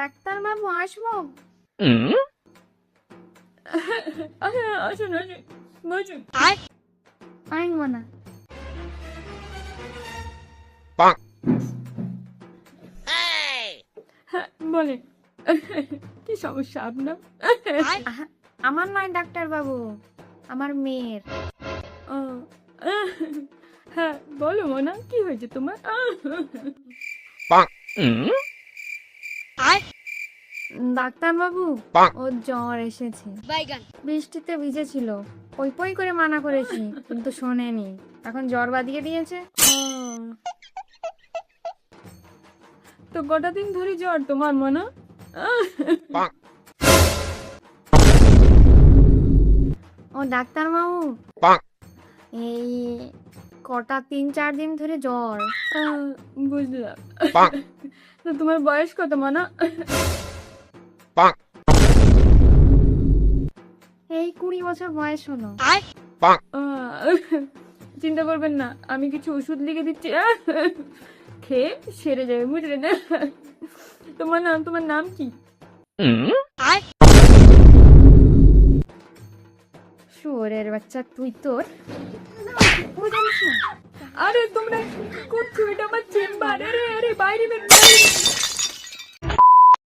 Doctor বাবু আসবো? আসুন আসুন, বসুন। আসবো না। হ্যাঁ, বলেন। কি সমস্যা আপনার? আহা, আমার নয় ডাক্তার বাবু, আমার মেয়ের। ও, হ্যাঁ বলো মোনা, কি হয়েছে তোমার? ডাক্তার বাবু, ওর জ্বর এসেছে। বৃষ্টিতে ভিজেছিল, পই পই করে মানা করেছি কিন্তু শোনেনি, এখন জ্বর বাঁধিয়ে দিয়েছে। ও, তো কটা দিন ধরে জ্বর তোমার মোনা? ও ডাক্তার বাবু, এই কটা 3-4 দিন ধরে জ্বর। বুঝলাম। তো তোমার বয়স কত মোনা? এই 20 বছর বয়স হলো। চিন্তা করবেন না, আমি কিছু ওষুধ লিখে দিচ্ছি, খেয়ে সেরে যাবে, বুঝলে না? তোমার নাম কি? শুয়োরের বাচ্চা তুই তোর আরে তোমরা কি করছো? এটা আমার চেম্বার। আরে আরে বাইরে বের।